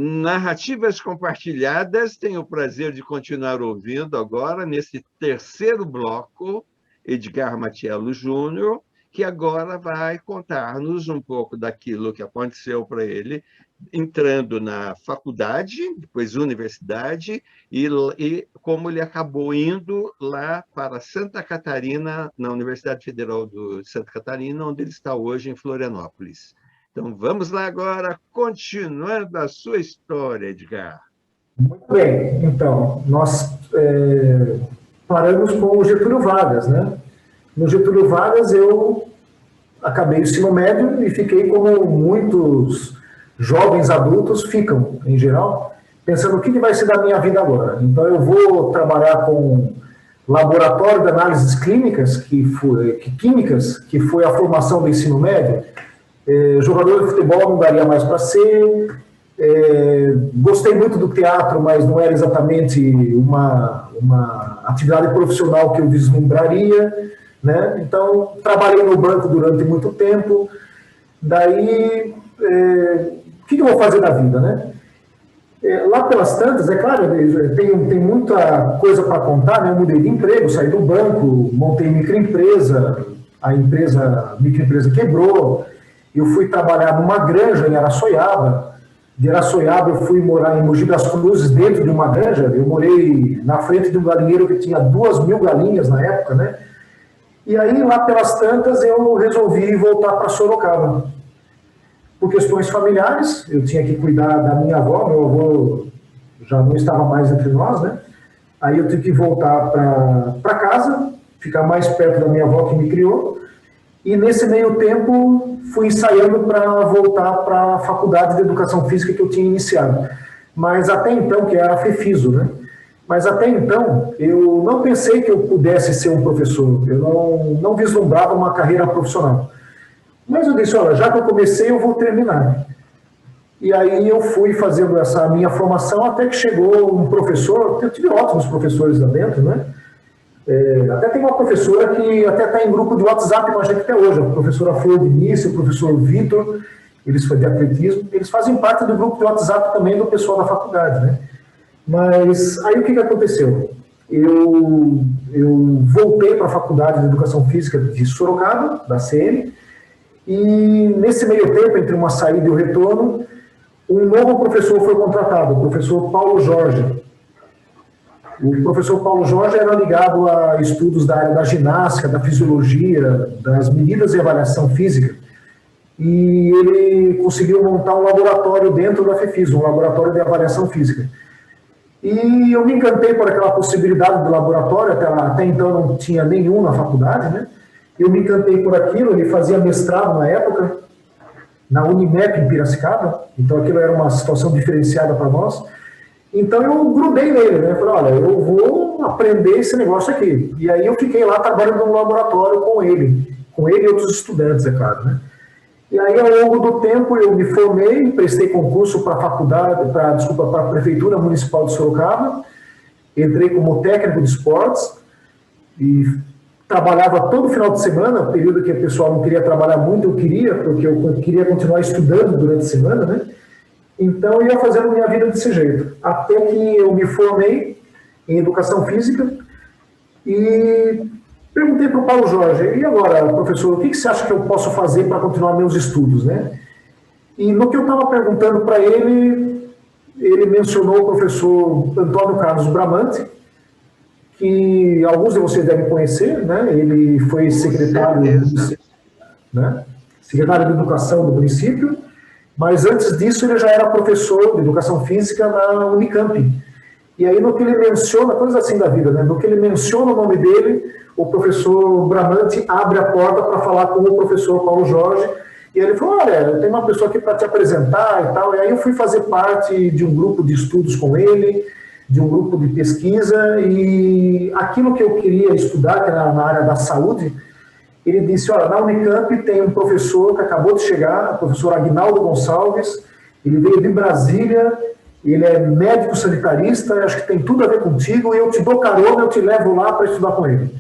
Narrativas Compartilhadas, tenho o prazer de continuar ouvindo agora, nesse terceiro bloco, Edgar Matiello Júnior, que agora vai contar-nos um pouco daquilo que aconteceu para ele, entrando na faculdade, depois universidade, e como ele acabou indo lá para Santa Catarina, na Universidade Federal de Santa Catarina, onde ele está hoje, em Florianópolis. Então, vamos lá agora, continuando a sua história, Edgar. Muito bem. Então, nós paramos com o Getúlio Vargas, né? No Getúlio Vargas, eu acabei o ensino médio e fiquei como muitos jovens adultos ficam, em geral, pensando o que vai ser da minha vida agora. Então, eu vou trabalhar com laboratório de análises químicas, químicas, que foi a formação do ensino médio. Jogador de futebol não daria mais para ser. Gostei muito do teatro, mas não era exatamente uma atividade profissional que eu vislumbraria, né? Então, trabalhei no banco durante muito tempo. Daí, o que eu vou fazer da vida, né? Lá pelas tantas, é claro, tem muita coisa para contar, né? Eu mudei de emprego, saí do banco, montei microempresa, a microempresa quebrou. Eu fui trabalhar numa granja em Araçoiaba. De Araçoiaba eu fui morar em Mogi das Cruzes, dentro de uma granja. Eu morei na frente de um galinheiro que tinha 2.000 galinhas na época, né? E aí, lá pelas tantas, eu resolvi voltar para Sorocaba. Por questões familiares, eu tinha que cuidar da minha avó, meu avô já não estava mais entre nós, né? Aí eu tive que voltar para casa, ficar mais perto da minha avó que me criou. E nesse meio tempo fui ensaiando para voltar para a faculdade de Educação Física que eu tinha iniciado. Mas até então, que era a FEFISO, né? Mas até então eu não pensei que eu pudesse ser um professor, eu não vislumbrava uma carreira profissional. Mas eu disse, olha, já que eu comecei, eu vou terminar. E aí eu fui fazendo essa minha formação até que chegou um professor, eu tive ótimos professores lá dentro, né? Até tem uma professora que até está em grupo de WhatsApp com a gente até hoje, a professora Flor Vinícius, o professor Vitor, eles foram de atletismo, eles fazem parte do grupo de WhatsApp também do pessoal da faculdade, né? Mas aí o que aconteceu? Eu voltei para a Faculdade de Educação Física de Sorocaba, da CM, e nesse meio tempo, entre uma saída e o retorno, um novo professor foi contratado, o professor Paulo Jorge. O professor Paulo Jorge era ligado a estudos da área da ginástica, da fisiologia, das medidas de avaliação física, e ele conseguiu montar um laboratório dentro da FEFIS, um laboratório de avaliação física. E eu me encantei por aquela possibilidade do laboratório, até então não tinha nenhum na faculdade, né? Eu me encantei por aquilo, ele fazia mestrado na época, na Unimep em Piracicaba, então aquilo era uma situação diferenciada para nós. Então eu grudei nele, né? Falei, olha, eu vou aprender esse negócio aqui. E aí eu fiquei lá trabalhando no laboratório com ele e outros estudantes, é claro, né? E aí ao longo do tempo eu me formei, prestei concurso para a faculdade, para a Prefeitura Municipal de Sorocaba, entrei como técnico de esportes e trabalhava todo final de semana, período que o pessoal não queria trabalhar muito, eu queria, porque eu queria continuar estudando durante a semana, né? Então, eu ia fazendo minha vida desse jeito. Até que eu me formei em Educação Física e perguntei para o Paulo Jorge, e agora, professor, o que você acha que eu posso fazer para continuar meus estudos, né? E no que eu estava perguntando para ele, ele mencionou o professor Antônio Carlos Bramante, que alguns de vocês devem conhecer, né? Ele foi secretário de Educação do município, mas antes disso ele já era professor de Educação Física na Unicamp. E aí no que ele menciona, coisas assim da vida, né? No que ele menciona o nome dele, o professor Bramante abre a porta para falar com o professor Paulo Jorge, e ele falou, olha, eu tenho uma pessoa aqui para te apresentar e tal, e aí eu fui fazer parte de um grupo de estudos com ele, de um grupo de pesquisa, e aquilo que eu queria estudar, que era na área da saúde, ele disse, olha, na Unicamp tem um professor que acabou de chegar, o professor Aguinaldo Gonçalves, ele veio de Brasília, ele é médico sanitarista, acho que tem tudo a ver contigo, e eu te dou carona, eu te levo lá para estudar com ele.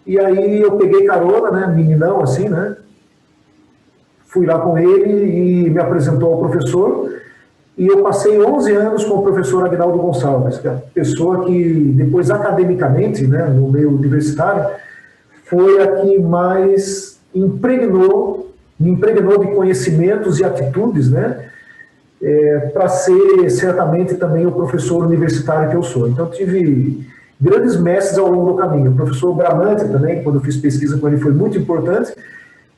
E aí eu peguei carona, né, meninão assim, né, fui lá com ele e me apresentou ao professor, e eu passei 11 anos com o professor Aguinaldo Gonçalves, que é a pessoa que, depois, academicamente, né, no meio universitário, foi a que mais me impregnou de conhecimentos e atitudes, né, para ser, certamente, também o professor universitário que eu sou. Então, tive grandes mestres ao longo do caminho. O professor Bramante também, quando eu fiz pesquisa com ele, foi muito importante,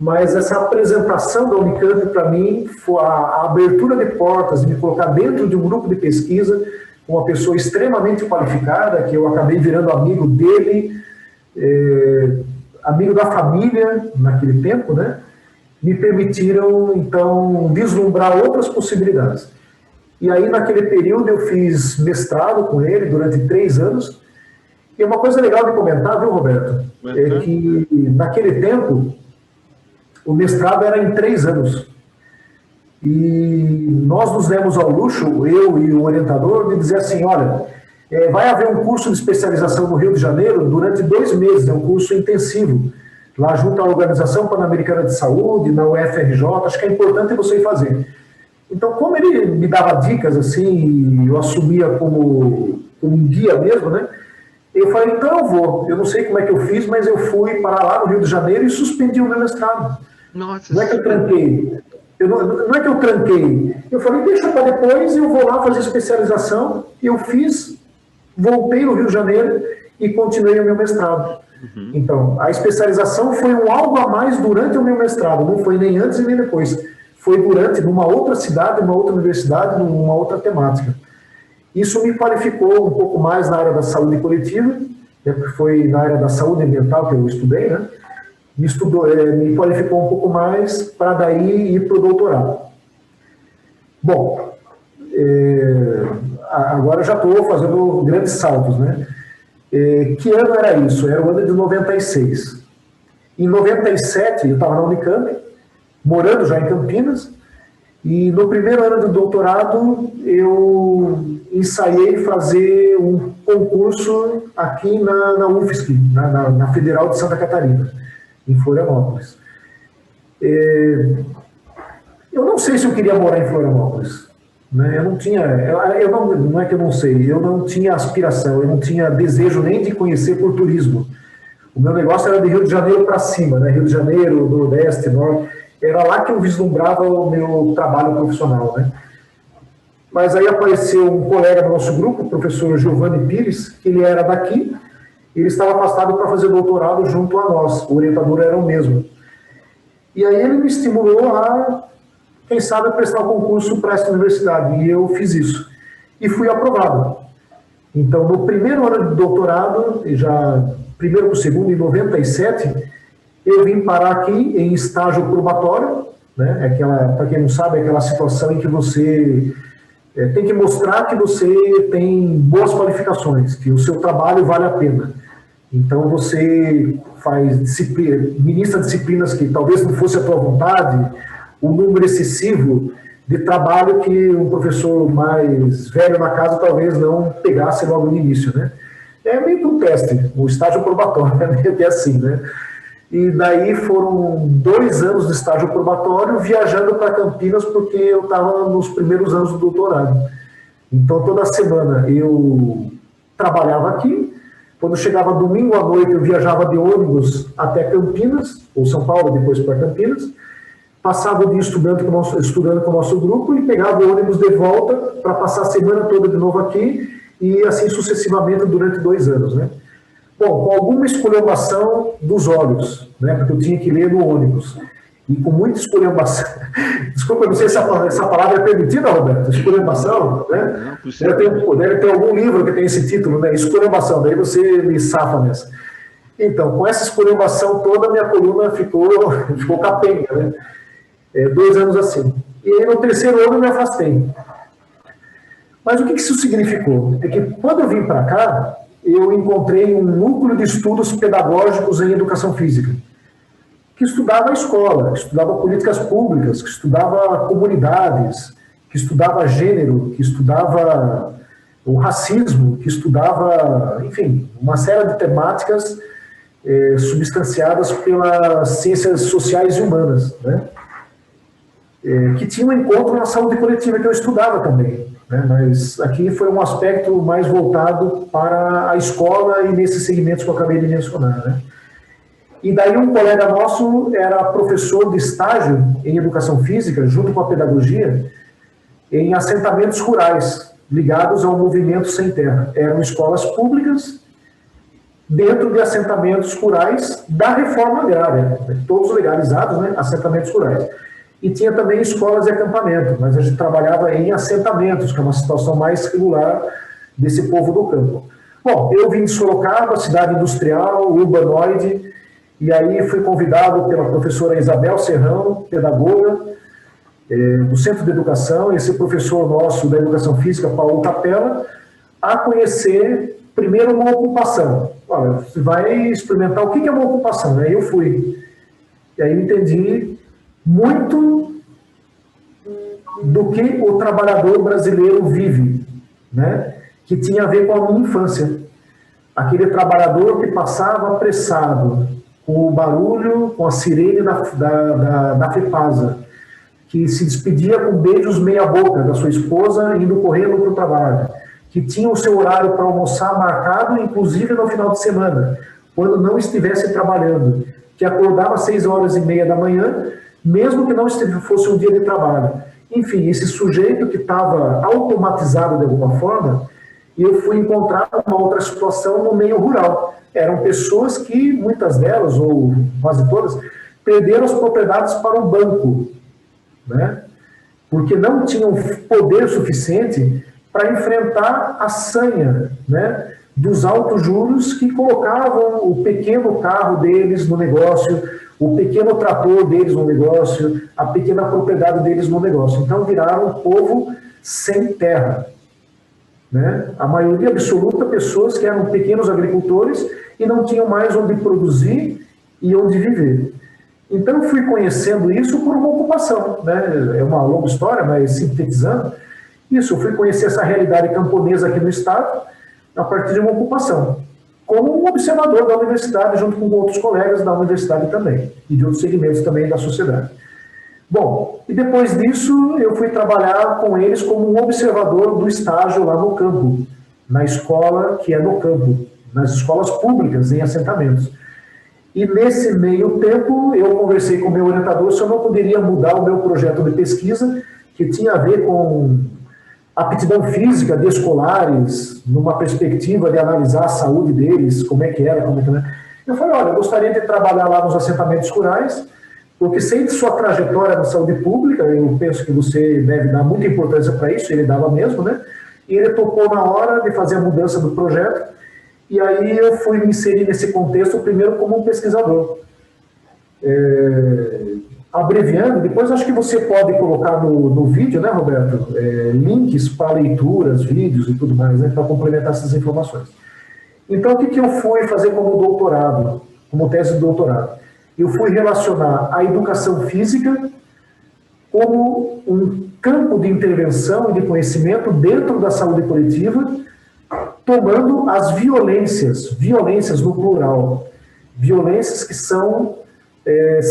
mas essa apresentação da Unicamp, para mim, foi a abertura de portas, de me colocar dentro de um grupo de pesquisa, com uma pessoa extremamente qualificada, que eu acabei virando amigo dele, amigo da família, naquele tempo, né? Me permitiram, então, vislumbrar outras possibilidades. E aí, naquele período, eu fiz mestrado com ele durante 3 anos. E uma coisa legal de comentar, viu, Roberto? É que, naquele tempo, o mestrado era em 3 anos. E nós nos demos ao luxo, eu e o orientador, de dizer assim, olha, vai haver um curso de especialização no Rio de Janeiro durante 2 meses, é um curso intensivo, lá junto à Organização Pan-Americana de Saúde, na UFRJ, acho que é importante você ir fazer. Então, como ele me dava dicas, assim, eu assumia como um guia mesmo, né? Eu falei, então eu vou. Eu não sei como é que eu fiz, mas eu fui para lá no Rio de Janeiro e suspendi o meu mestrado. Nossa, não é que eu tranquei. Não é que eu tranquei. Eu falei, deixa para depois, eu vou lá fazer especialização. Eu fiz, voltei no Rio de Janeiro e continuei o meu mestrado. Uhum. Então, a especialização foi um algo a mais durante o meu mestrado. Não foi nem antes e nem depois. Foi durante, numa outra cidade, numa outra universidade, numa outra temática. Isso me qualificou um pouco mais na área da saúde coletiva, né, porque foi na área da saúde ambiental que eu estudei, né? Me qualificou um pouco mais para daí ir para o doutorado. Bom, agora já estou fazendo grandes saltos, né? Que ano era isso? Era o ano de 96. Em 97, eu estava na Unicamp, morando já em Campinas, e no primeiro ano do doutorado eu ensaiei fazer um concurso aqui na UFSC, na Federal de Santa Catarina, em Florianópolis. Eu não sei se eu queria morar em Florianópolis, né? Eu não tinha, não é que eu não sei, eu não tinha aspiração, eu não tinha desejo nem de conhecer por turismo. O meu negócio era de Rio de Janeiro para cima, né? Rio de Janeiro, Nordeste, Norte. Era lá que eu vislumbrava o meu trabalho profissional, né? Mas aí apareceu um colega do nosso grupo, o professor Giovanni Pires, que ele era daqui, ele estava afastado para fazer doutorado junto a nós, o orientador era o mesmo. E aí ele me estimulou a, quem sabe, prestar um concurso para essa universidade, e eu fiz isso. E fui aprovado. Então, no primeiro ano de doutorado, já primeiro para o segundo, em 97, eu vim parar aqui em estágio probatório, né? Para quem não sabe, é aquela situação em que você tem que mostrar que você tem boas qualificações, que o seu trabalho vale a pena. Então você ministra disciplinas que talvez não fosse a tua vontade, um número excessivo de trabalho que um professor mais velho na casa talvez não pegasse logo no início, né? É meio que um teste, o estágio probatório, é meio que assim, né? E daí foram 2 anos de estágio probatório viajando para Campinas, porque eu estava nos primeiros anos do doutorado. Então, toda semana eu trabalhava aqui. Quando chegava domingo à noite, eu viajava de ônibus até Campinas, ou São Paulo, depois para Campinas. Passava o dia estudando com o nosso grupo e pegava o ônibus de volta para passar a semana toda de novo aqui e assim sucessivamente durante 2 anos, né? Bom, com alguma esculhambação dos olhos, né, porque eu tinha que ler no ônibus. E com muita esculhambação. Desculpa, eu não sei se essa palavra é permitida, Roberto. Esculhambação, né? Deve ter algum livro que tem esse título, né? Esculhambação, daí você me safa nessa. Então, com essa esculhambação toda, minha coluna ficou capenga, né? 2 anos assim. E aí, no 3º ano, eu me afastei. Mas o que isso significou? É que quando eu vim para cá, eu encontrei um núcleo de estudos pedagógicos em educação física, que estudava a escola, que estudava políticas públicas, que estudava comunidades, que estudava gênero, que estudava o racismo, que estudava, enfim, uma série de temáticas substanciadas pelas ciências sociais e humanas, né? que tinha um encontro na saúde coletiva que eu estudava também, né? Mas aqui foi um aspecto mais voltado para a escola e nesses segmentos que eu acabei de mencionar, né? E daí um colega nosso era professor de estágio em educação física, junto com a pedagogia, em assentamentos rurais, ligados ao movimento Sem Terra. Eram escolas públicas dentro de assentamentos rurais da reforma agrária, todos legalizados, né? Assentamentos rurais. E tinha também escolas de acampamento, mas a gente trabalhava em assentamentos, que é uma situação mais regular desse povo do campo. Bom, eu vim de Sorocaba, cidade industrial, urbanoide, e aí fui convidado pela professora Isabel Serrão, pedagoga do Centro de Educação, esse professor nosso da Educação Física, Paulo Capella, a conhecer primeiro uma ocupação. Olha, você vai experimentar o que é uma ocupação, né? Eu fui. E aí eu entendi muito do que o trabalhador brasileiro vive, né? Que tinha a ver com a minha infância. Aquele trabalhador que passava apressado, com o barulho, com a sirene da FEPASA, que se despedia com beijos meia-boca da sua esposa, indo correndo para o trabalho, que tinha o seu horário para almoçar marcado, inclusive no final de semana, quando não estivesse trabalhando, que acordava às 6h30 da manhã, mesmo que não fosse um dia de trabalho. Enfim, esse sujeito que estava automatizado de alguma forma, eu fui encontrar uma outra situação no meio rural. Eram pessoas que, muitas delas, ou quase todas, perderam as propriedades para o banco, né? Porque não tinham poder suficiente para enfrentar a sanha, né, dos altos juros que colocavam o pequeno carro deles no negócio, o pequeno trator deles no negócio, a pequena propriedade deles no negócio. Então viraram um povo sem terra, né? A maioria absoluta, pessoas que eram pequenos agricultores e não tinham mais onde produzir e onde viver. Então eu fui conhecendo isso por uma ocupação, né? É uma longa história, mas sintetizando, isso, eu fui conhecer essa realidade camponesa aqui no estado a partir de uma ocupação, como um observador da universidade, junto com outros colegas da universidade também, e de outros segmentos também da sociedade. Bom, e depois disso eu fui trabalhar com eles como um observador do estágio lá no campo, na escola que é no campo, nas escolas públicas, em assentamentos. E nesse meio tempo eu conversei com o meu orientador se eu não poderia mudar o meu projeto de pesquisa, que tinha a ver com aptidão física de escolares, numa perspectiva de analisar a saúde deles, como é que era, como é que não é. Eu falei, olha, eu gostaria de trabalhar lá nos assentamentos rurais, porque sei de sua trajetória na saúde pública, eu penso que você deve dar muita importância para isso, ele dava mesmo, né? E ele topou na hora de fazer a mudança do projeto, e aí eu fui me inserir nesse contexto, primeiro como um pesquisador. Abreviando, depois acho que você pode colocar no vídeo, né, Roberto, links para leituras, vídeos e tudo mais, né, para complementar essas informações. Então, o que eu fui fazer como doutorado, como tese de doutorado? Eu fui relacionar a educação física como um campo de intervenção e de conhecimento dentro da saúde coletiva, tomando as violências no plural, violências que são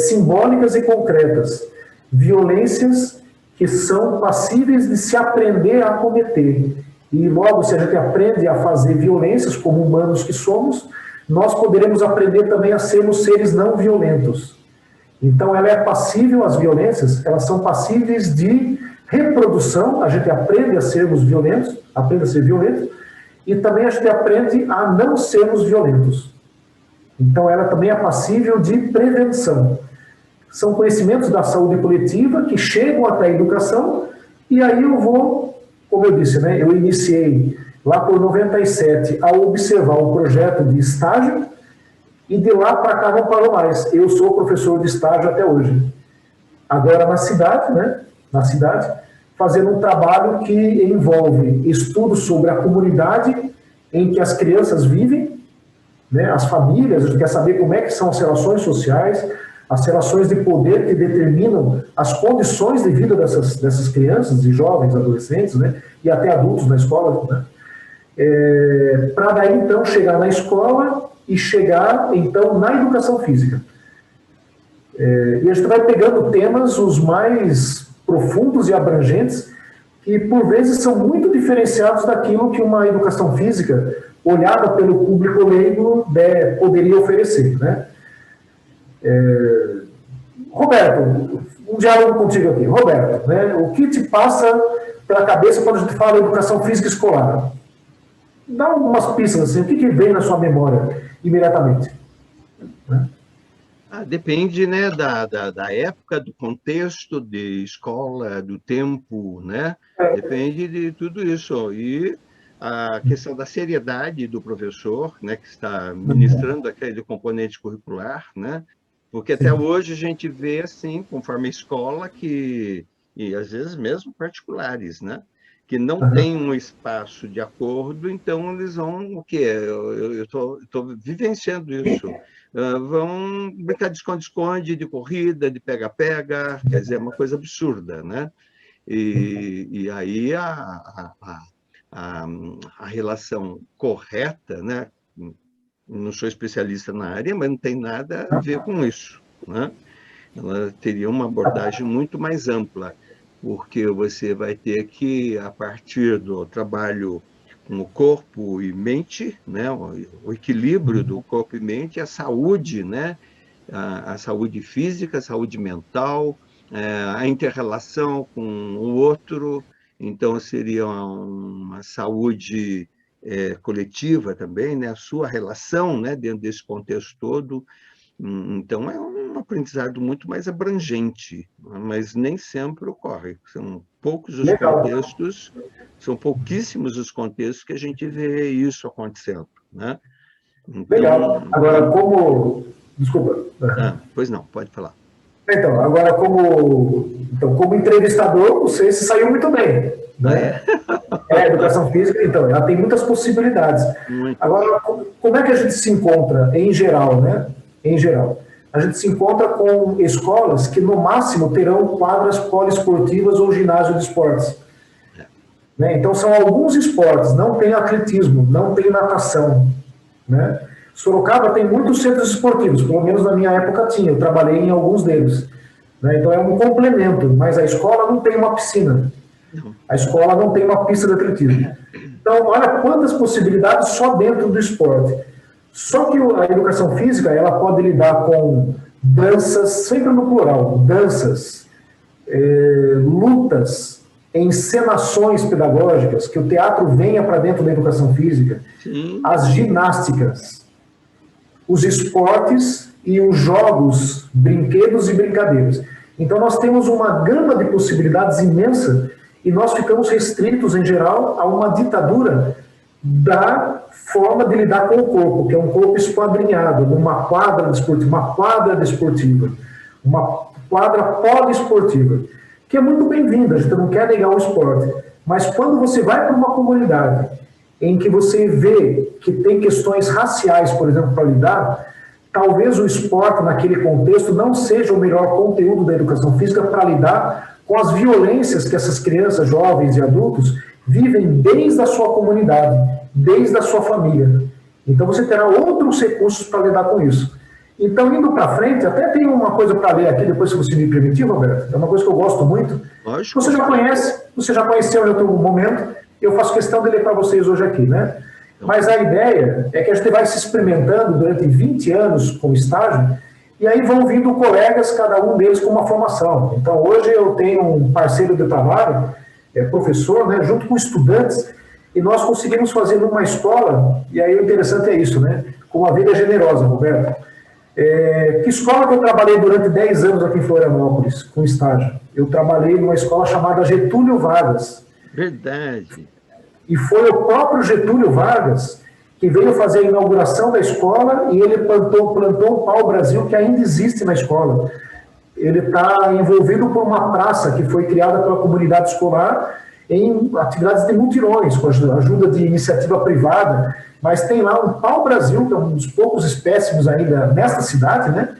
simbólicas e concretas, violências que são passíveis de se aprender a cometer. E logo, se a gente aprende a fazer violências como humanos que somos, nós poderemos aprender também a sermos seres não violentos. Então, ela é passível, as violências, elas são passíveis de reprodução, a gente aprende a sermos violentos, aprende a ser violento, e também a gente aprende a não sermos violentos. Então, ela também é passível de prevenção. São conhecimentos da saúde coletiva que chegam até a educação, e aí eu vou, como eu disse, né, eu iniciei lá por 97 a observar um projeto de estágio, e de lá para cá não parou mais. Eu sou professor de estágio até hoje. Agora na cidade, né, fazendo um trabalho que envolve estudos sobre a comunidade em que as crianças vivem, né, as famílias, a gente quer saber como é que são as relações sociais, as relações de poder que determinam as condições de vida dessas crianças e jovens, adolescentes, né, e até adultos na escola, né, para daí então chegar na escola e chegar então na educação física. E a gente vai pegando temas os mais profundos e abrangentes, que por vezes são muito diferenciados daquilo que uma educação física, olhada pelo público leigo, poderia oferecer, né? Roberto, um diálogo contigo aqui. Roberto, né, o que te passa pela cabeça quando a gente fala de educação física escolar? Dá algumas pistas, assim, o que vem na sua memória imediatamente? Né? Depende, né, da época, do contexto de escola, do tempo, né? Depende de tudo isso. E a questão da seriedade do professor, né, que está ministrando aquele componente curricular, né? Porque até hoje a gente vê, assim, conforme a escola, e às vezes mesmo particulares, né? Que não tem um espaço de acordo, então eles vão, o quê? Eu estou vivenciando isso. Vão brincar de esconde-esconde, de corrida, de pega-pega, quer dizer, é uma coisa absurda, né? E aí a relação correta, né? Não sou especialista na área, mas não tem nada a ver com isso, né? Ela teria uma abordagem muito mais ampla, porque você vai ter que, a partir do trabalho com o corpo e mente, né, o equilíbrio do corpo e mente, a saúde, né, a saúde física, a saúde mental, a inter-relação com o outro, então seria uma saúde coletiva também, né, a sua relação, né, dentro desse contexto todo. Então, é um aprendizado muito mais abrangente, mas nem sempre ocorre. São poucos os contextos, são pouquíssimos os contextos que a gente vê isso acontecendo, né? Então, legal. Agora, como... Desculpa. Pois não, pode falar. Então, agora, como entrevistador, você se saiu muito bem, né? Educação física, então, ela tem muitas possibilidades. Agora, como é que a gente se encontra, em geral, né? Em geral, a gente se encontra com escolas que, no máximo, terão quadras poliesportivas ou ginásio de esportes. Né? Então, são alguns esportes, não tem atletismo, não tem natação. Né? Sorocaba tem muitos centros esportivos, pelo menos na minha época tinha, eu trabalhei em alguns deles. Né? Então, é um complemento, mas a escola não tem uma piscina. A escola não tem uma pista de atletismo. Então, olha quantas possibilidades só dentro do esporte. Só que a educação física, ela pode lidar com danças, sempre no plural, danças, lutas, encenações pedagógicas, que o teatro venha para dentro da educação física, as ginásticas, os esportes e os jogos, brinquedos e brincadeiras. Então, nós temos uma gama de possibilidades imensa e nós ficamos restritos, em geral, a uma ditadura da forma de lidar com o corpo, que é um corpo esquadrinhado, numa quadra desportiva, uma quadra desportiva, uma quadra poliesportiva, que é muito bem-vinda, a gente não quer negar o esporte, mas quando você vai para uma comunidade em que você vê que tem questões raciais, por exemplo, para lidar, talvez o esporte, naquele contexto, não seja o melhor conteúdo da educação física para lidar com as violências que essas crianças, jovens e adultos vivem desde a sua comunidade, desde a sua família. Então você terá outros recursos para lidar com isso. Então, indo para frente, até tem uma coisa para ler aqui, depois se você me permitir, Roberto, é uma coisa que eu gosto muito. Lógico. Você já conheceu em outro momento, eu faço questão de ler para vocês hoje aqui, né? Mas a ideia é que a gente vai se experimentando durante 20 anos com estágio, e aí vão vindo colegas, cada um deles com uma formação. Então, hoje eu tenho um parceiro de trabalho, professor, né, junto com estudantes, e nós conseguimos fazer numa escola, e aí o interessante é isso, né? Com uma vida generosa, Roberto. Que escola que eu trabalhei durante 10 anos aqui em Florianópolis, com estágio? Eu trabalhei numa escola chamada Getúlio Vargas. Verdade. E foi o próprio Getúlio Vargas que veio fazer a inauguração da escola e ele plantou o pau-brasil que ainda existe na escola. Ele está envolvido por uma praça que foi criada pela comunidade escolar em atividades de mutirões, com a ajuda de iniciativa privada, mas tem lá um pau-brasil, que é um dos poucos espécimes ainda nesta cidade, né?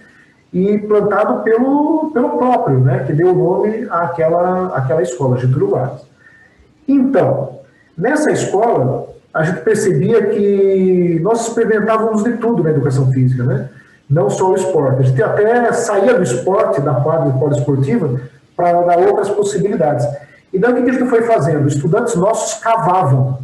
E plantado pelo próprio, né? Que deu o nome àquela escola, Getúlio Vargas. Então, nessa escola, a gente percebia que nós experimentávamos de tudo na educação física, né? Não só o esporte. A gente até saía do esporte, da quadra poliesportiva, para dar outras possibilidades. E daí o que a gente foi fazendo? Estudantes nossos cavavam,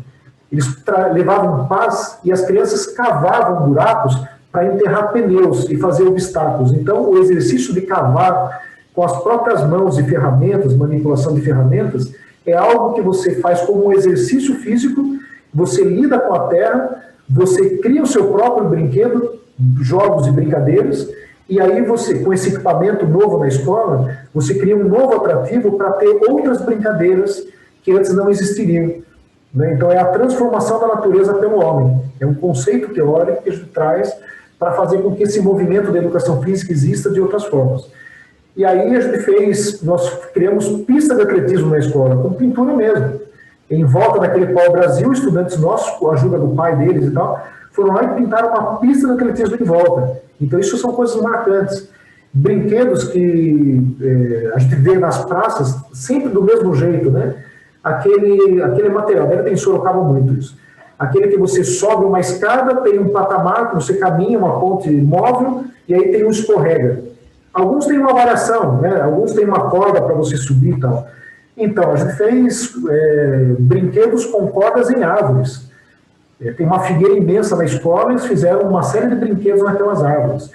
eles levavam pás e as crianças cavavam buracos para enterrar pneus e fazer obstáculos. Então, o exercício de cavar com as próprias mãos e ferramentas, manipulação de ferramentas, é algo que você faz como um exercício físico, você lida com a terra, você cria o seu próprio brinquedo, jogos e brincadeiras, e aí você, com esse equipamento novo na escola, você cria um novo atrativo para ter outras brincadeiras que antes não existiriam. Né? Então, é a transformação da natureza pelo homem. É um conceito teórico que a gente traz para fazer com que esse movimento da educação física exista de outras formas. E aí a gente nós criamos pista de atletismo na escola, com pintura mesmo. Em volta daquele pau-brasil, estudantes nossos, com a ajuda do pai deles e tal, foram lá e pintaram uma pista de atletismo em volta. Então isso são coisas marcantes. Brinquedos que a gente vê nas praças, sempre do mesmo jeito, né? Aquele material, deve ter em Sorocaba muito isso. Aquele que você sobe uma escada, tem um patamar, que você caminha, uma ponte móvel, e aí tem um escorrega. Alguns têm uma variação, né? Alguns têm uma corda para você subir e tal. Então, a gente fez brinquedos com cordas em árvores. Tem uma figueira imensa na escola, eles fizeram uma série de brinquedos naquelas árvores.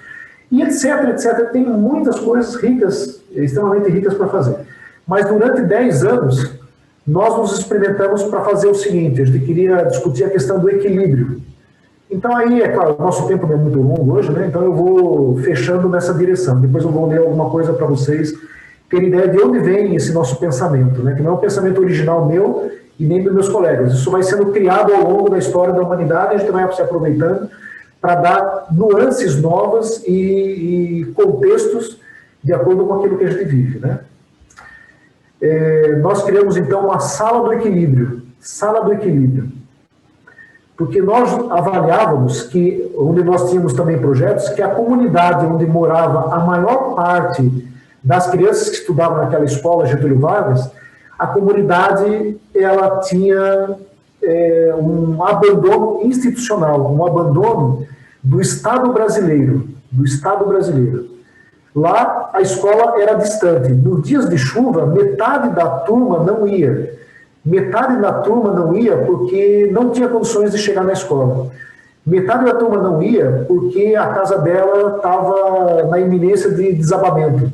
E etc, etc. Tem muitas coisas ricas, extremamente ricas para fazer. Mas durante 10 anos, nós nos experimentamos para fazer o seguinte, a gente queria discutir a questão do equilíbrio. Então aí, é claro, o nosso tempo não é muito longo hoje, né? Então eu vou fechando nessa direção. Depois eu vou ler alguma coisa para vocês terem ideia de onde vem esse nosso pensamento, né? Que não é um pensamento original meu e nem dos meus colegas. Isso vai sendo criado ao longo da história da humanidade e a gente vai se aproveitando para dar nuances novas e contextos de acordo com aquilo que a gente vive, né? Nós criamos, então, uma sala do equilíbrio. Sala do equilíbrio. Porque nós avaliávamos que, onde nós tínhamos também projetos, que a comunidade onde morava a maior parte das crianças que estudavam naquela escola Getúlio Vargas, a comunidade ela tinha um abandono institucional, um abandono do Estado brasileiro. Do Estado brasileiro. Lá, a escola era distante. Nos dias de chuva, metade da turma não ia. Metade da turma não ia porque não tinha condições de chegar na escola. Metade da turma não ia porque a casa dela estava na iminência de desabamento.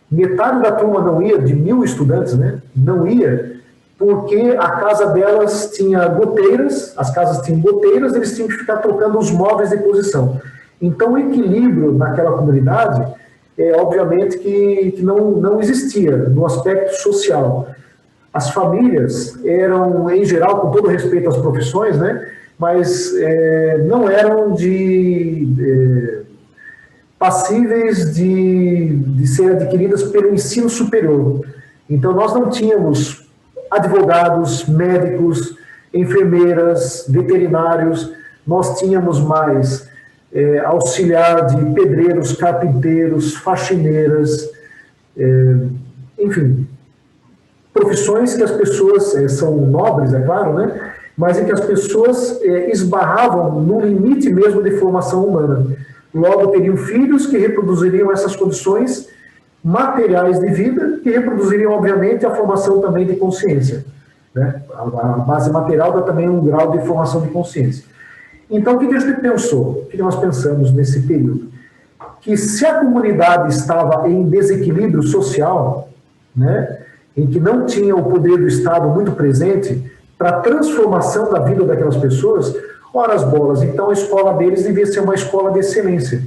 Metade da turma não ia, de 1.000 estudantes, né? Não ia porque a casa delas tinha goteiras, as casas tinham goteiras, eles tinham que ficar trocando os móveis de posição. Então, o equilíbrio naquela comunidade obviamente que não existia no aspecto social. As famílias eram, em geral, com todo respeito às profissões, né, mas não eram passíveis de ser adquiridas pelo ensino superior. Então, nós não tínhamos advogados, médicos, enfermeiras, veterinários, nós tínhamos mais auxiliar de pedreiros, carpinteiros, faxineiras, enfim, profissões que as pessoas são nobres, é claro, né? Mas em que as pessoas esbarravam no limite mesmo de formação humana. Logo, teriam filhos que reproduziriam essas condições materiais de vida, que reproduziriam, obviamente, a formação também de consciência, né? A base material dá também um grau de formação de consciência. Então, o que a gente pensou? O que nós pensamos nesse período? Que se a comunidade estava em desequilíbrio social, né, em que não tinha o poder do Estado muito presente para a transformação da vida daquelas pessoas, ora as bolas, então a escola deles devia ser uma escola de excelência.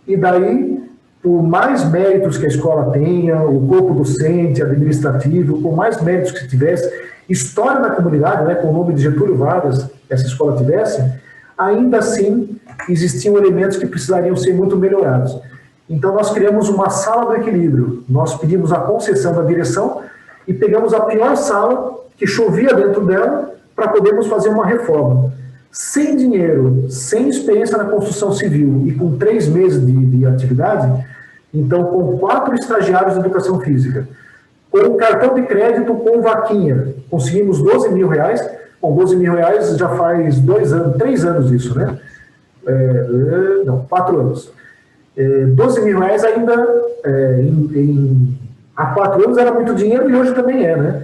E daí, por mais méritos que a escola tenha, o corpo docente, administrativo, por mais méritos que tivesse, história da comunidade, né, com o nome de Getúlio Vargas, essa escola tivesse, ainda assim existiam elementos que precisariam ser muito melhorados. Então nós criamos uma sala do equilíbrio, nós pedimos a concessão da direção e pegamos a pior sala que chovia dentro dela para podermos fazer uma reforma. Sem dinheiro, sem experiência na construção civil e com 3 meses de atividade, então com 4 estagiários de educação física, com cartão de crédito com vaquinha, conseguimos R$12.000. Com R$12.000 já faz 2 anos, 3 anos isso, né? 4 anos. R$12.000 ainda há 4 anos era muito dinheiro e hoje também é, né?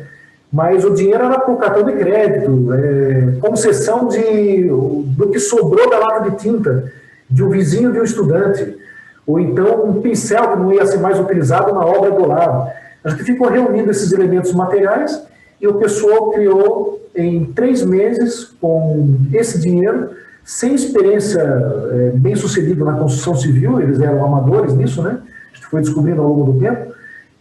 Mas o dinheiro era por cartão de crédito, concessão do que sobrou da lata de tinta de um vizinho de um estudante, ou então um pincel que não ia ser mais utilizado na obra do lado. A gente ficou reunindo esses elementos materiais e o pessoal criou em 3 meses, com esse dinheiro, sem experiência bem sucedida na construção civil, eles eram amadores nisso, né? A gente foi descobrindo ao longo do tempo.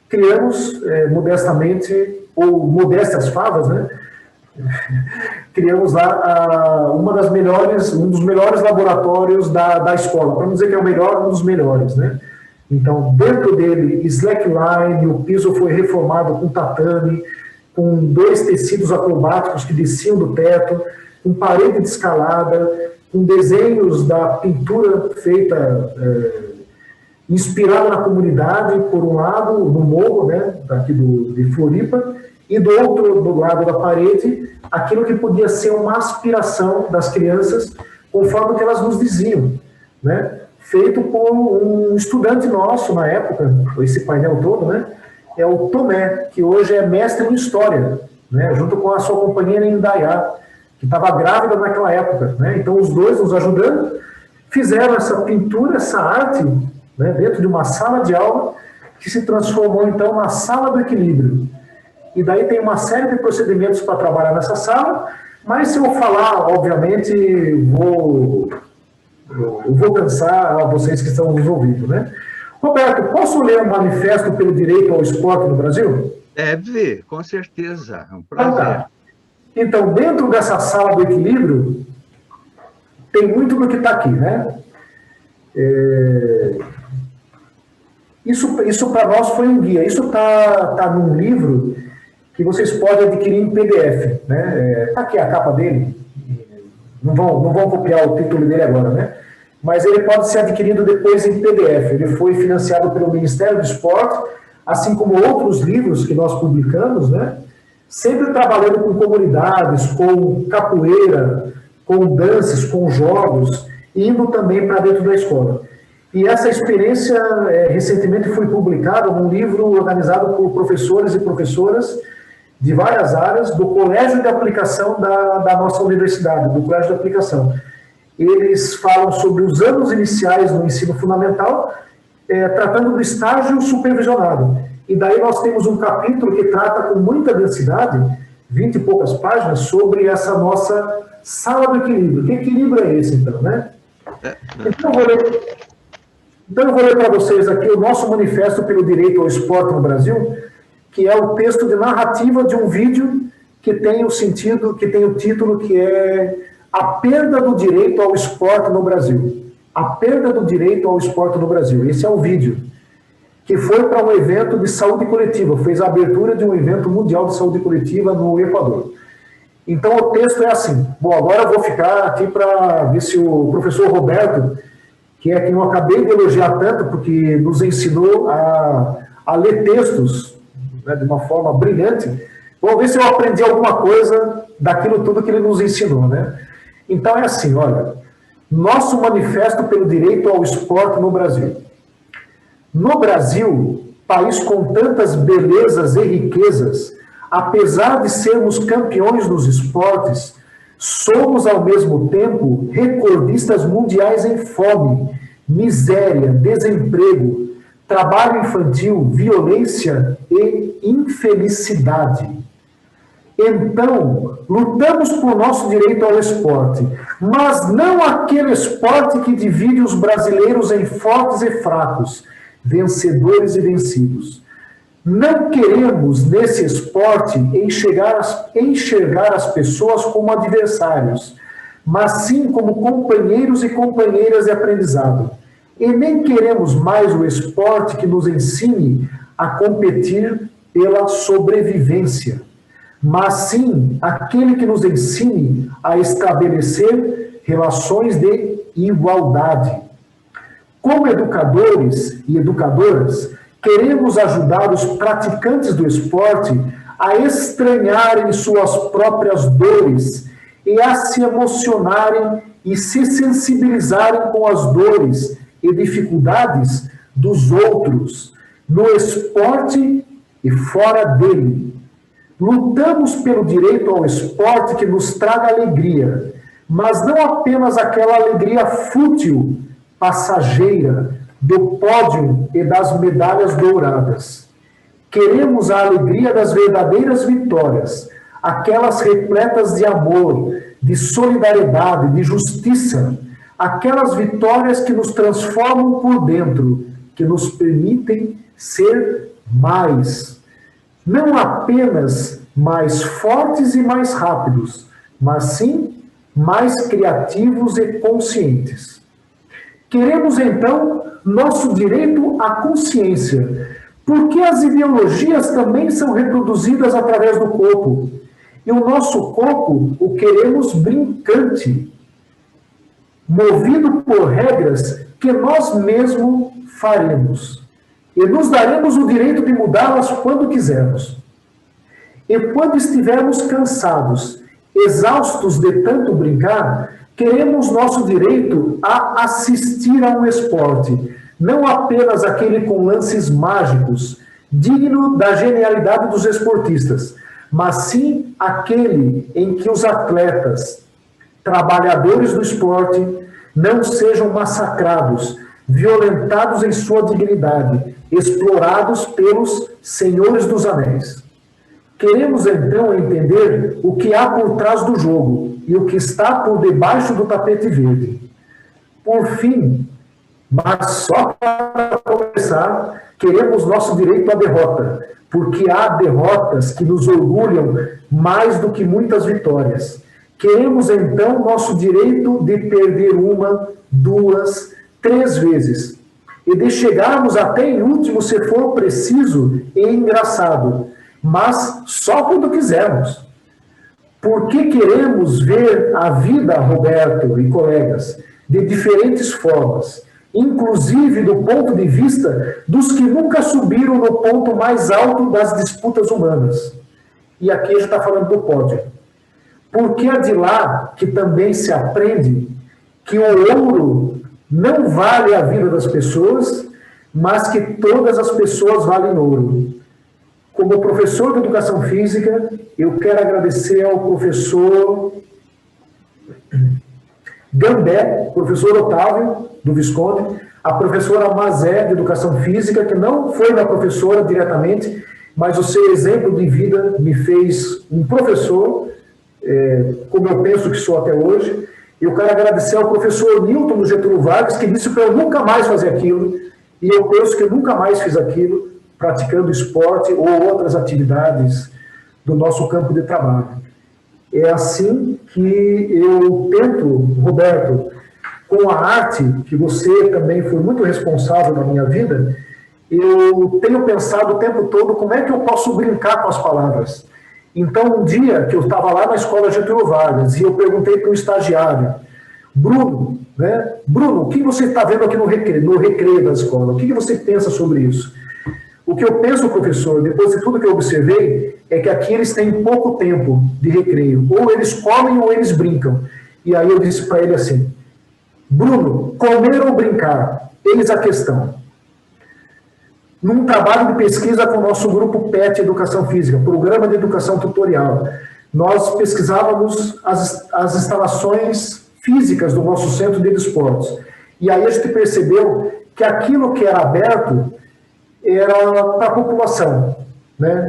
Criamos modestamente, ou modestas favas, né? Criamos lá um dos melhores laboratórios da escola, para não dizer que é o melhor, um dos melhores, né? Então, dentro dele, slackline, o piso foi reformado com tatame, com 2 tecidos acrobáticos que desciam do teto, com parede de escalada, com desenhos da pintura feita, inspirada na comunidade, por um lado, no morro, né, daqui de Floripa, e do outro do lado da parede, aquilo que podia ser uma aspiração das crianças, conforme que elas nos diziam, né? Feito por um estudante nosso na época, esse painel todo, né? É o Tomé, que hoje é mestre em História, né? Junto com a sua companheira Indaiá, que estava grávida naquela época, né? Então os dois nos ajudando, fizeram essa pintura, essa arte, né? Dentro de uma sala de aula, que se transformou então na Sala do Equilíbrio. E daí tem uma série de procedimentos para trabalhar nessa sala, mas se eu falar, obviamente, eu vou cansar a vocês que estão nos ouvindo, né? Roberto, posso ler o Manifesto pelo Direito ao Esporte no Brasil? Deve, com certeza, é um prazer. Então, dentro dessa Sala do Equilíbrio, tem muito do que está aqui, né? Isso para nós foi um guia. Isso tá num livro que vocês podem adquirir em PDF, né? Está aqui a capa dele. Não vão copiar o título dele agora, né? Mas ele pode ser adquirido depois em PDF. Ele foi financiado pelo Ministério do Esporte, assim como outros livros que nós publicamos, né? Sempre trabalhando com comunidades, com capoeira, com danças, com jogos, indo também para dentro da escola. E essa experiência recentemente foi publicada num livro organizado por professores e professoras de várias áreas do Colégio de Aplicação da nossa universidade, do Colégio de Aplicação. Eles falam sobre os anos iniciais no ensino fundamental, tratando do estágio supervisionado. E daí nós temos um capítulo que trata com muita densidade, 20 e poucas páginas, sobre essa nossa Sala do Equilíbrio. Que equilíbrio é esse, então, né? Então eu vou ler para vocês aqui o nosso Manifesto pelo Direito ao Esporte no Brasil, que é o texto de narrativa de um vídeo que tem o sentido, que tem o título que é A Perda do Direito ao Esporte no Brasil. A Perda do Direito ao Esporte no Brasil. Esse é o vídeo, que foi para um evento de saúde coletiva, fez a abertura de um evento mundial de saúde coletiva no Equador. Então o texto é assim. Bom, agora eu vou ficar aqui para ver se o professor Roberto, que é quem eu acabei de elogiar tanto, porque nos ensinou a ler textos, né, de uma forma brilhante, vamos ver se eu aprendi alguma coisa daquilo tudo que ele nos ensinou, né? Então é assim, olha, nosso Manifesto pelo Direito ao Esporte no Brasil. No Brasil, país com tantas belezas e riquezas, apesar de sermos campeões nos esportes, somos ao mesmo tempo recordistas mundiais em fome, miséria, desemprego, trabalho infantil, violência e infelicidade. Então, lutamos por nosso direito ao esporte, mas não aquele esporte que divide os brasileiros em fortes e fracos, vencedores e vencidos. Não queremos, nesse esporte, enxergar as pessoas como adversários, mas sim como companheiros e companheiras de aprendizado. E nem queremos mais o esporte que nos ensine a competir pela sobrevivência, mas sim aquele que nos ensine a estabelecer relações de igualdade. Como educadores e educadoras, queremos ajudar os praticantes do esporte a estranharem suas próprias dores e a se emocionarem e se sensibilizarem com as dores e dificuldades dos outros, no esporte e fora dele. Lutamos pelo direito ao esporte que nos traga alegria, mas não apenas aquela alegria fútil, passageira, do pódio e das medalhas douradas. Queremos a alegria das verdadeiras vitórias, aquelas repletas de amor, de solidariedade, de justiça, aquelas vitórias que nos transformam por dentro, que nos permitem ser mais. Não apenas mais fortes e mais rápidos, mas sim mais criativos e conscientes. Queremos, então, nosso direito à consciência, porque as ideologias também são reproduzidas através do corpo. E o nosso corpo o queremos brincante, movido por regras que nós mesmos faremos. E nos daremos o direito de mudá-las quando quisermos. E quando estivermos cansados, exaustos de tanto brincar, queremos nosso direito a assistir a um esporte, não apenas aquele com lances mágicos, digno da genialidade dos esportistas, mas sim aquele em que os atletas, trabalhadores do esporte, não sejam massacrados, violentados em sua dignidade, explorados pelos senhores dos anéis. Queremos então entender o que há por trás do jogo e o que está por debaixo do tapete verde. Por fim, mas só para começar, queremos nosso direito à derrota, porque há derrotas que nos orgulham mais do que muitas vitórias. Queremos então nosso direito de perder uma, duas, 3 vezes, e de chegarmos até em último se for preciso e engraçado, mas só quando quisermos. Porque queremos ver a vida, Roberto e colegas, de diferentes formas, inclusive do ponto de vista dos que nunca subiram no ponto mais alto das disputas humanas. E aqui a gente está falando do pódio. Porque é de lá que também se aprende que o ouro não vale a vida das pessoas, mas que todas as pessoas valem ouro. Como professor de educação física, eu quero agradecer ao professor Gambé, professor Otávio, do Visconde, a professora Mazé, de educação física, que não foi minha professora diretamente, mas o seu exemplo de vida me fez um professor, como eu penso que sou até hoje. Eu quero agradecer ao professor Newton do Getúlio Vargas, que disse para eu nunca mais fazer aquilo, e eu penso que eu nunca mais fiz aquilo, praticando esporte ou outras atividades do nosso campo de trabalho. É assim que eu tento, Roberto, com a arte, que você também foi muito responsável na minha vida, eu tenho pensado o tempo todo como é que eu posso brincar com as palavras. Então, um dia que eu estava lá na escola Getúlio Vargas e eu perguntei para um estagiário, Bruno, Bruno, o que você está vendo aqui no recreio da escola? O que você pensa sobre isso? O que eu penso, professor, depois de tudo que eu observei, é que aqui eles têm pouco tempo de recreio. Ou eles comem ou eles brincam. E aí eu disse para ele assim, Bruno, comer ou brincar? Eis a questão. Num trabalho de pesquisa com o nosso grupo PET Educação Física, Programa de Educação Tutorial, nós pesquisávamos as instalações físicas do nosso centro de esportes. E aí a gente percebeu que aquilo que era aberto era para a população,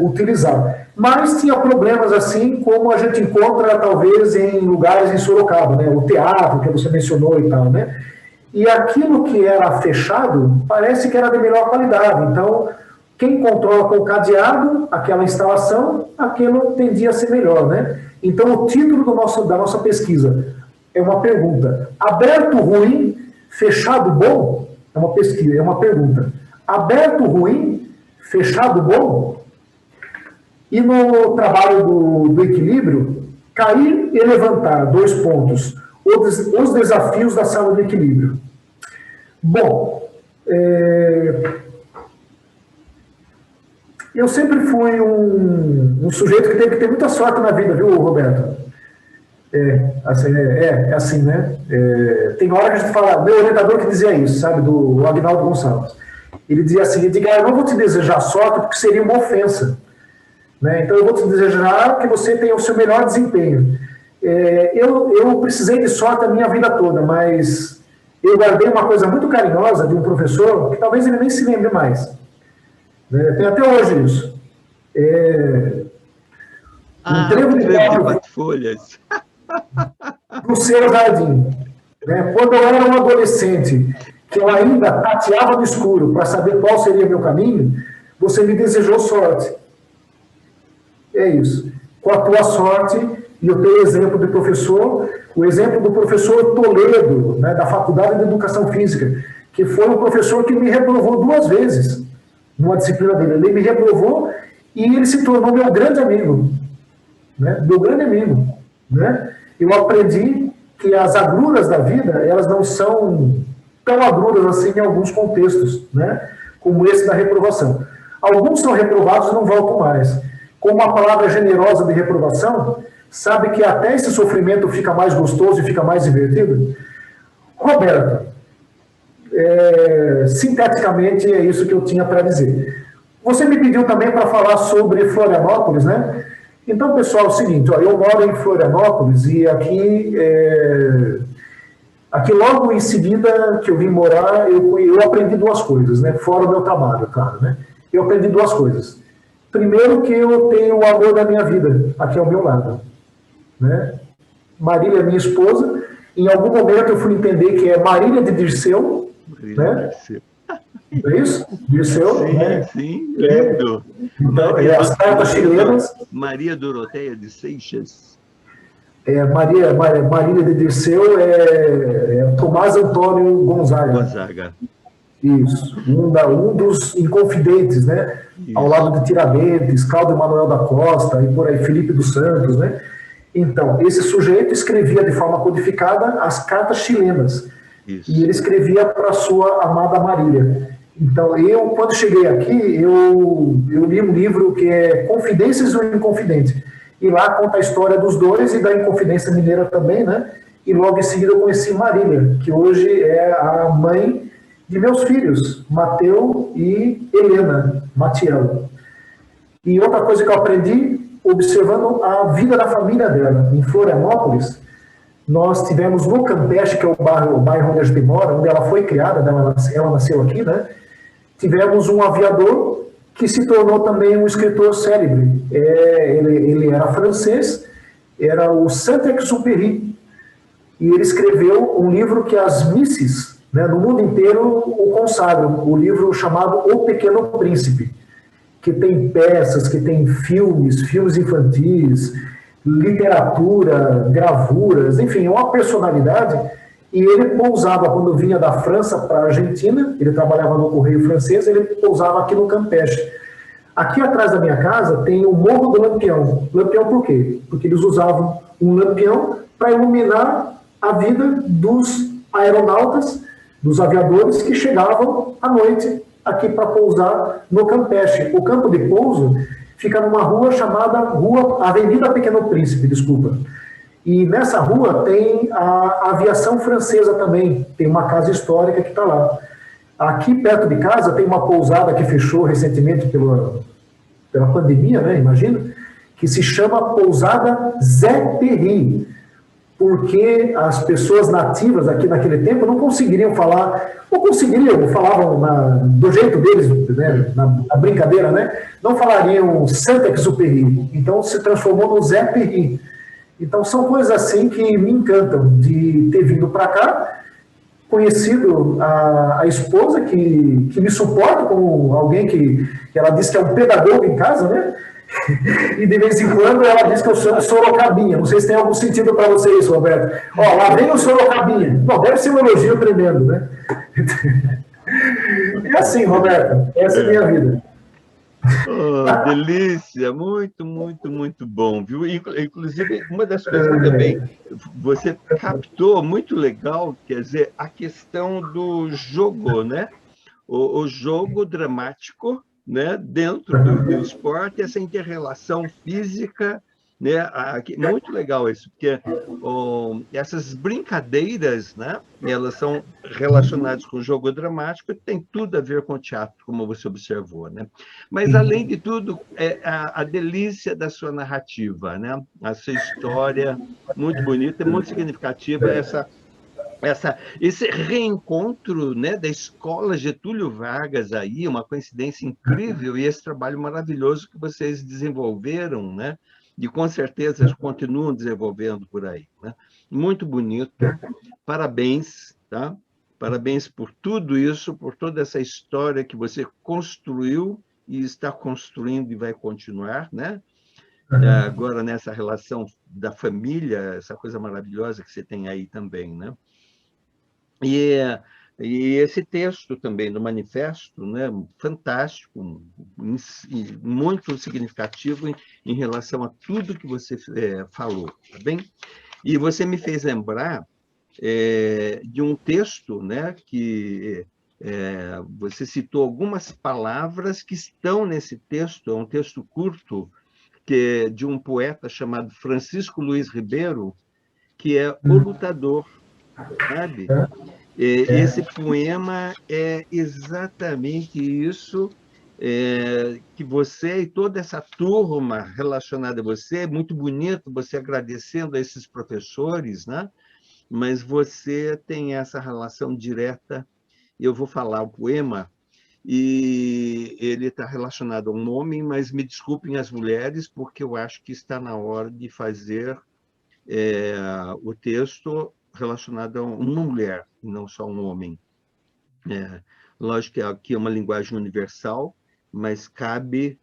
utilizar. Mas tinha problemas assim como a gente encontra talvez em lugares em Sorocaba, o teatro que você mencionou e tal, E aquilo que era fechado parece que era de melhor qualidade. Então, quem controla com o cadeado aquela instalação, aquilo tendia a ser melhor, Então, o título da nossa pesquisa é uma pergunta. Aberto ruim, fechado bom? É uma pesquisa, é uma pergunta. Aberto ruim, fechado bom? E no trabalho do equilíbrio, cair e levantar, 2 pontos. Os desafios da sala de equilíbrio. Bom, eu sempre fui um sujeito que teve que ter muita sorte na vida, viu, Roberto? Assim, tem hora que a gente fala, meu orientador que dizia isso, sabe, do Agnaldo Gonçalves. Ele dizia assim: Edgar, eu não vou te desejar sorte porque seria uma ofensa, né? Então eu vou te desejar que você tenha o seu melhor desempenho. Eu precisei de sorte a minha vida toda, mas eu guardei uma coisa muito carinhosa de um professor que talvez ele nem se lembre mais, né? Tem até hoje isso. Um trevo de quatro folhas. No seu jardim, né? Quando eu era um adolescente, que eu ainda tateava no escuro para saber qual seria meu caminho, você me desejou sorte. É isso. Com a tua sorte, e eu tenho exemplo de professor, o exemplo do professor Toledo, né, da Faculdade de Educação Física, que foi um professor que me reprovou 2 vezes numa disciplina dele. Ele me reprovou e ele se tornou meu grande amigo, né? Meu grande amigo, né? Eu aprendi que as agruras da vida, elas não são tão agruras assim em alguns contextos, né? Como esse da reprovação. Alguns são reprovados e não voltam mais. Com uma palavra generosa de reprovação, sabe que até esse sofrimento fica mais gostoso e fica mais divertido? Roberto, sinteticamente é isso que eu tinha para dizer. Você me pediu também para falar sobre Florianópolis, né? Então, pessoal, é o seguinte, ó, eu moro em Florianópolis e aqui logo em seguida que eu vim morar, eu aprendi 2 coisas, né? Fora o meu trabalho, claro, né? Eu aprendi 2 coisas. Primeiro, que eu tenho o amor da minha vida aqui ao meu lado, né? Marília é minha esposa. Em algum momento eu fui entender que é Marília de Dirceu, né? É isso? Dirceu, sim, né? Sim, lindo. Então, as cartas chilenas. Maria Doroteia de Seixas. Marília de Dirceu é Tomás Antônio Gonzaga. Isso. Um dos inconfidentes, né? Isso. Ao lado de Tiradentes, Cláudio Manuel da Costa e por aí, Felipe dos Santos, né? Então, esse sujeito escrevia de forma codificada as cartas chilenas. Isso. E ele escrevia para sua amada Marília. Então, quando cheguei aqui, eu li um livro que é Confidências do Inconfidente. E lá conta a história dos dois e da Inconfidência Mineira também, né? E logo em seguida eu conheci Marília, que hoje é a mãe de meus filhos, Mateu e Helena Matiello. E outra coisa que eu aprendi, observando a vida da família dela, em Florianópolis, nós tivemos no Campeche, que é o bairro onde a gente mora, onde ela foi criada, ela nasceu aqui, né? Tivemos um aviador que se tornou também um escritor célebre. Ele era francês, era o Saint-Exupéry, e ele escreveu um livro que as misses, né, no mundo inteiro o consagram, o livro chamado O Pequeno Príncipe, que tem peças, que tem filmes infantis, literatura, gravuras, enfim, é uma personalidade. E ele pousava, quando vinha da França para a Argentina, ele trabalhava no Correio Francês, ele pousava aqui no Campeche. Aqui atrás da minha casa tem o Morro do Lampião. Lampião por quê? Porque eles usavam um lampião para iluminar a vida dos aeronautas, dos aviadores que chegavam à noite aqui para pousar no Campeche. O campo de pouso fica numa rua chamada Avenida Pequeno Príncipe, desculpa. E nessa rua tem a aviação francesa também, tem uma casa histórica que está lá. Aqui perto de casa tem uma pousada que fechou recentemente pela pandemia, né, imagina, que se chama Pousada Zé Perry, porque as pessoas nativas aqui naquele tempo não conseguiriam falar, ou conseguiriam, falavam do jeito deles, né, na brincadeira, né, não falariam Saint-Exupéry, então se transformou no Zé Perry. Então, são coisas assim que me encantam, de ter vindo para cá, conhecido a esposa, que me suporta como alguém que ela diz que é um pedagogo em casa, né? E de vez em quando ela diz que eu sou sorocabinha. Não sei se tem algum sentido para você isso, Roberto. Ó, lá vem o sorocabinha. Bom, deve ser um elogio tremendo, né? É assim, Roberto, essa é a minha vida. Oh, delícia, muito, muito, muito bom, viu? Inclusive, uma das coisas que também você captou muito legal, quer dizer, a questão do jogo, né? O jogo dramático, né? Dentro do esporte, essa inter-relação física né? Muito legal isso, porque essas brincadeiras, né? Elas são relacionadas com o jogo dramático, tem tudo a ver com o teatro, como você observou, né? Mas, além de tudo, a delícia da sua narrativa, né? A sua história, muito bonita, muito significativa, esse reencontro, né, da escola Getúlio Vargas aí, uma coincidência incrível, e esse trabalho maravilhoso que vocês desenvolveram, né, e com certeza continuam desenvolvendo por aí, né? Muito bonito, parabéns, tá? Parabéns por tudo isso, por toda essa história que você construiu e está construindo e vai continuar, né? Agora nessa relação da família, essa coisa maravilhosa que você tem aí também, né? E, e esse texto também do manifesto, né, fantástico, muito significativo em relação a tudo que você falou, tá bem? E você me fez lembrar de um texto, né, que você citou algumas palavras que estão nesse texto, é um texto curto, que é de um poeta chamado Francisco Luiz Ribeiro, que é O Lutador, sabe? Esse poema é exatamente isso que você e toda essa turma relacionada a você, é muito bonito você agradecendo a esses professores, né? Mas você tem essa relação direta. Eu vou falar o poema, e ele está relacionado a um homem, mas me desculpem as mulheres, porque eu acho que está na hora de fazer o texto relacionado a uma mulher, não só um homem. Lógico que aqui é uma linguagem universal, mas cabe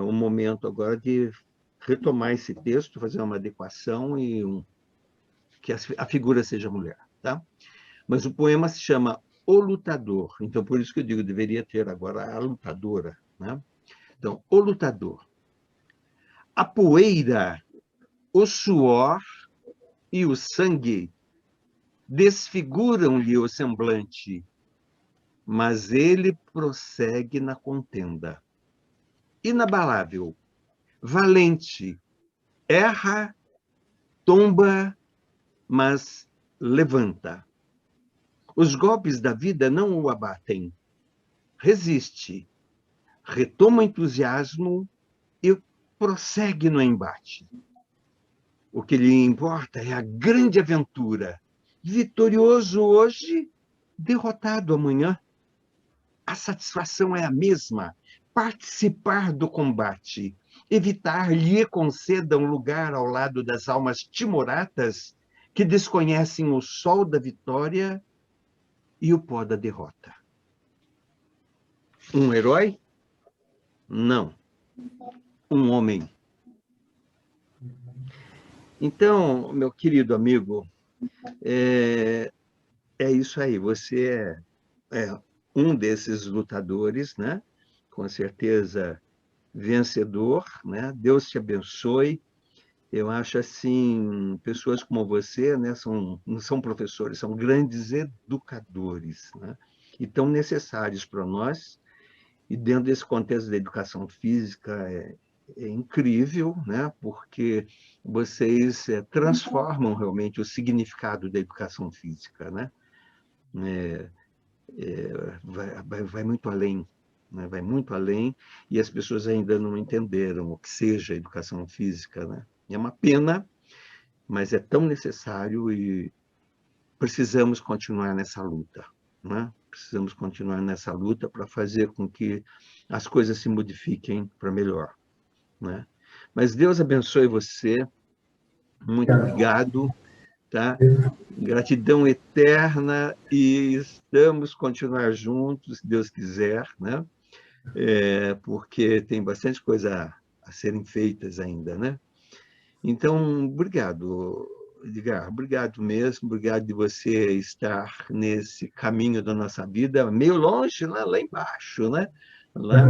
o momento agora de retomar esse texto, fazer uma adequação e que a figura seja mulher, tá? Mas o poema se chama O Lutador, então por isso que eu digo, deveria ter agora a lutadora, né? Então, O Lutador. A poeira, o suor e o sangue desfiguram-lhe o semblante, mas ele prossegue na contenda. Inabalável, valente, erra, tomba, mas levanta. Os golpes da vida não o abatem. Resiste, retoma o entusiasmo e prossegue no embate. O que lhe importa é a grande aventura. Vitorioso hoje, derrotado amanhã. A satisfação é a mesma: participar do combate, evitar lhe conceda um lugar ao lado das almas timoratas que desconhecem o sol da vitória e o pó da derrota. Um herói? Não. Um homem. Então, meu querido amigo, é isso aí. Você é um desses lutadores, né? Com certeza vencedor, né? Deus te abençoe. Eu acho assim, pessoas como você, né, não são professores, são grandes educadores, né? E tão necessários para nós. E dentro desse contexto da educação física é incrível, né? Porque vocês transformam realmente o significado da educação física, né? Vai muito além, né? Vai muito além, e as pessoas ainda não entenderam o que seja educação física, né? É uma pena, mas é tão necessário e precisamos continuar nessa luta, né? Precisamos continuar nessa luta para fazer com que as coisas se modifiquem para melhor, né? Mas Deus abençoe você, muito obrigado, tá? Gratidão eterna, e estamos continuar juntos, se Deus quiser, né? Porque tem bastante coisa a serem feitas ainda, né? Então, obrigado, Edgar, obrigado mesmo, obrigado de você estar nesse caminho da nossa vida, meio longe, lá embaixo, né? Lá,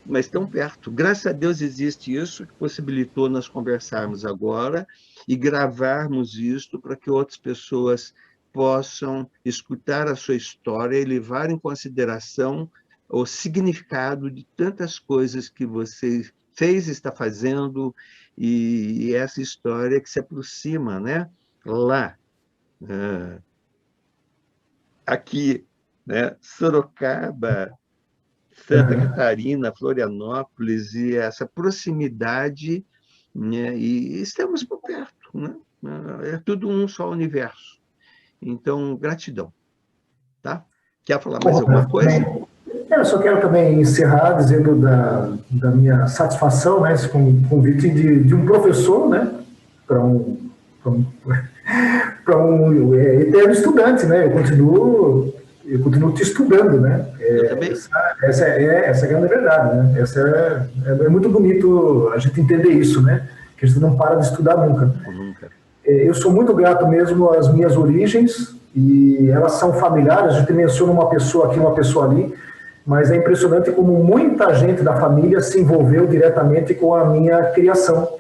mas tão perto. Graças a Deus existe isso que possibilitou nós conversarmos agora e gravarmos isto para que outras pessoas possam escutar a sua história e levar em consideração o significado de tantas coisas que você fez e está fazendo, e essa história que se aproxima, né? Lá, aqui, né? Sorocaba, Santa Catarina, Florianópolis, e essa proximidade, né? E estamos por perto, né? É tudo um só universo. Então, gratidão, tá? Quer falar mais alguma coisa? Eu só quero também encerrar dizendo da minha satisfação, né, com o convite de um professor, né, para um eterno estudante, né? Eu continuo te estudando, né? Eu também. Essa é a grande verdade, né? É muito bonito a gente entender isso, né? Que a gente não para de estudar nunca. Nunca. Eu sou muito grato mesmo às minhas origens, e elas são familiares. A gente menciona uma pessoa aqui, uma pessoa ali, mas é impressionante como muita gente da família se envolveu diretamente com a minha criação.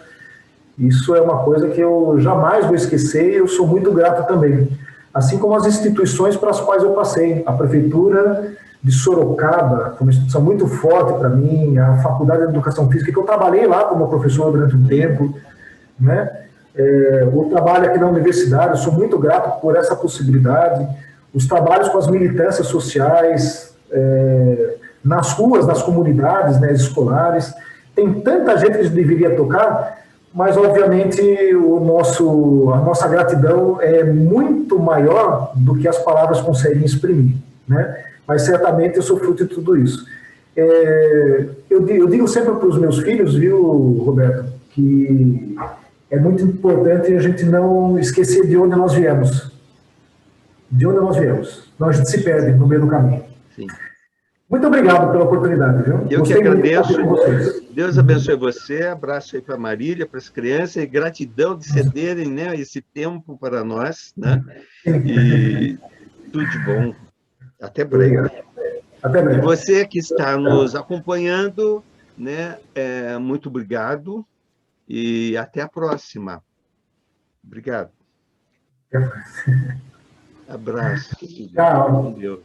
Isso é uma coisa que eu jamais vou esquecer, e eu sou muito grato também. Assim como as instituições para as quais eu passei. A Prefeitura de Sorocaba, uma instituição muito forte para mim, a Faculdade de Educação Física, que eu trabalhei lá como professor durante um tempo, né? O trabalho aqui na universidade, eu sou muito grato por essa possibilidade. Os trabalhos com as militâncias sociais, nas ruas, nas comunidades, né, escolares. Tem tanta gente que a gente deveria tocar, mas, obviamente, a nossa gratidão é muito maior do que as palavras conseguem exprimir, né? Mas, certamente, eu sou fruto de tudo isso. Eu digo sempre para os meus filhos, viu, Roberto, que é muito importante a gente não esquecer de onde nós viemos. De onde nós viemos. Senão a gente se perde no meio do caminho. Sim. Muito obrigado pela oportunidade, viu? Eu que agradeço. Deus abençoe você. Abraço aí para a Marília, para as crianças, e gratidão de cederem, né, esse tempo para nós, né? E tudo de bom. Até breve. Até breve. E você que está nos acompanhando, né, muito obrigado e até a próxima. Obrigado. Abraço. Tchau. Com Deus.